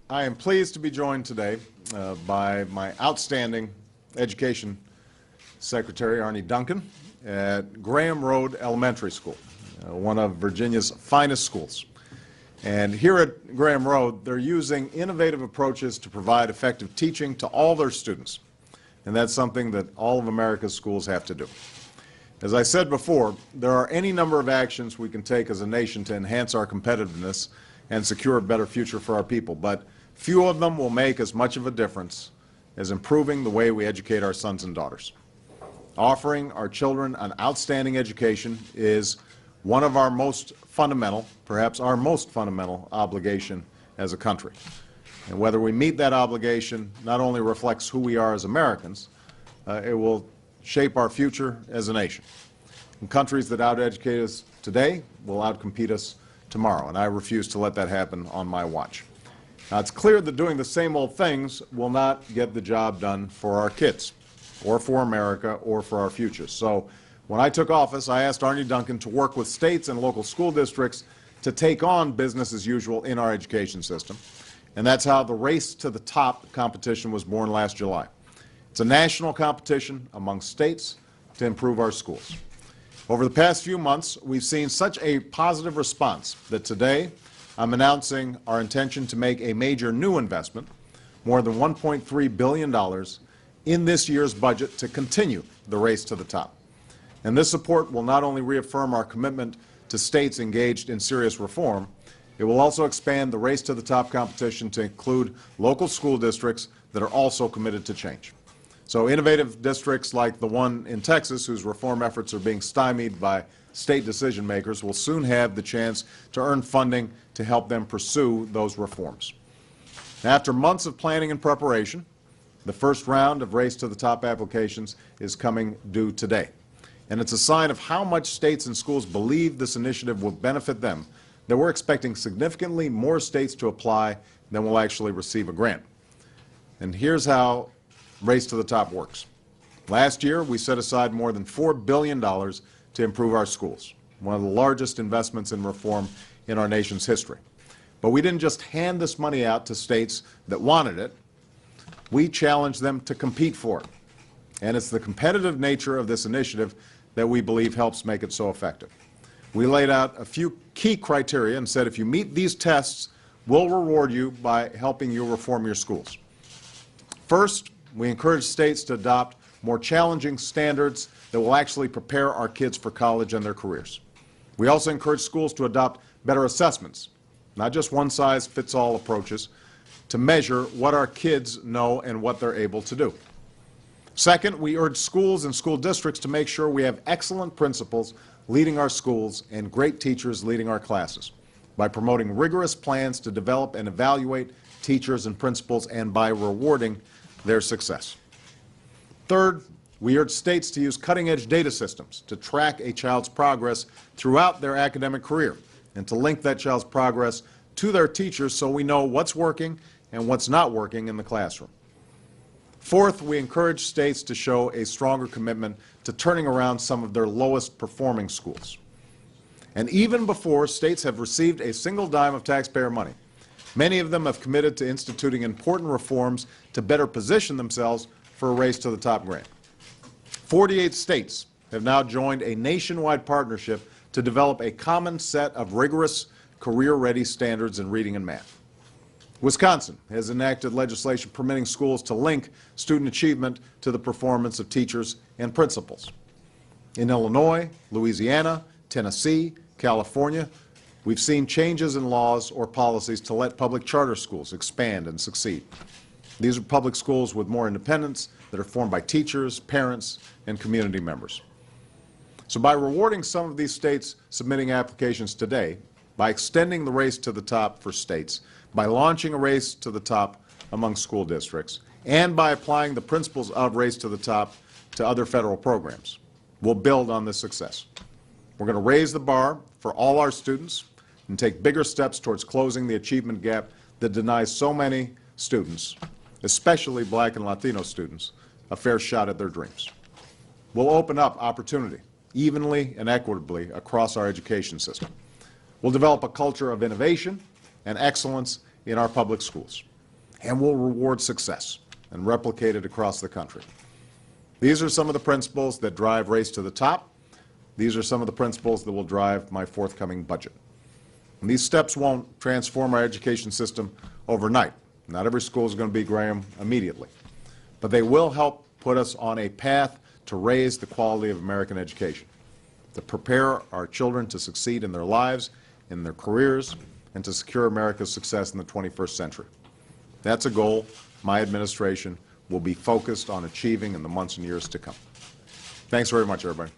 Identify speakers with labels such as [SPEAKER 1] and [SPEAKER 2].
[SPEAKER 1] I am pleased to be joined today by my outstanding Education Secretary, Arnie Duncan, at Graham Road Elementary School, one of Virginia's finest schools. And here at Graham Road, they're using innovative approaches to provide effective teaching to all their students. And that's something that all of America's schools have to do. As I said before, there are any number of actions we can take as a nation to enhance our competitiveness and secure a better future for our people, but few of them will make as much of a difference as improving the way we educate our sons and daughters. Offering our children an outstanding education is one of our most fundamental, perhaps our most fundamental obligation as a country. And whether we meet that obligation not only reflects who we are as Americans, it will shape our future as a nation. And countries that out-educate us today will outcompete us tomorrow, and I refuse to let that happen on my watch. Now, it's clear that doing the same old things will not get the job done for our kids, or for America, or for our future. So when I took office, I asked Arnie Duncan to work with states and local school districts to take on business as usual in our education system. And that's how the Race to the Top competition was born last July. It's a national competition among states to improve our schools. Over the past few months, we've seen such a positive response that today I'm announcing our intention to make a major new investment, more than $1.3 billion, in this year's budget to continue the race to the top. And this support will not only reaffirm our commitment to states engaged in serious reform, it will also expand the Race to the Top competition to include local school districts that are also committed to change. So innovative districts like the one in Texas, whose reform efforts are being stymied by state decision makers, will soon have the chance to earn funding to help them pursue those reforms. After months of planning and preparation, the first round of Race to the Top applications is coming due today. And it's a sign of how much states and schools believe this initiative will benefit them that we're expecting significantly more states to apply than will actually receive a grant. And here's how Race to the Top works. Last year, we set aside more than $4 billion to improve our schools, one of the largest investments in reform in our nation's history. But we didn't just hand this money out to states that wanted it. We challenged them to compete for it. And it's the competitive nature of this initiative that we believe helps make it so effective. We laid out a few key criteria and said if you meet these tests, we'll reward you by helping you reform your schools. First, we encourage states to adopt more challenging standards that will actually prepare our kids for college and their careers. We also encourage schools to adopt better assessments, not just one-size-fits-all approaches, to measure what our kids know and what they're able to do. Second, we urge schools and school districts to make sure we have excellent principals leading our schools and great teachers leading our classes by promoting rigorous plans to develop and evaluate teachers and principals and by rewarding their success. Third, we urge states to use cutting-edge data systems to track a child's progress throughout their academic career and to link that child's progress to their teachers so we know what's working and what's not working in the classroom. Fourth, we encourage states to show a stronger commitment to turning around some of their lowest performing schools. And even before states have received a single dime of taxpayer money, many of them have committed to instituting important reforms to better position themselves for a Race to the Top grant. 48 states have now joined a nationwide partnership to develop a common set of rigorous career-ready standards in reading and math. Wisconsin has enacted legislation permitting schools to link student achievement to the performance of teachers and principals. In Illinois, Louisiana, Tennessee, California, we've seen changes in laws or policies to let public charter schools expand and succeed. These are public schools with more independence that are formed by teachers, parents, and community members. So by rewarding some of these states submitting applications today, by extending the Race to the Top for states, by launching a Race to the Top among school districts, and by applying the principles of Race to the Top to other federal programs, we'll build on this success. We're going to raise the bar for all our students and take bigger steps towards closing the achievement gap that denies so many students, especially Black and Latino students, a fair shot at their dreams. We'll open up opportunity evenly and equitably across our education system. We'll develop a culture of innovation and excellence in our public schools. and will reward success and replicate it across the country. These are some of the principles that drive Race to the Top. These are some of the principles that will drive my forthcoming budget. And these steps won't transform our education system overnight. Not every school is going to be Graham immediately. But they will help put us on a path to raise the quality of American education, to prepare our children to succeed in their lives, in their careers, and to secure America's success in the 21st century. That's a goal my administration will be focused on achieving in the months and years to come. Thanks very much, everybody.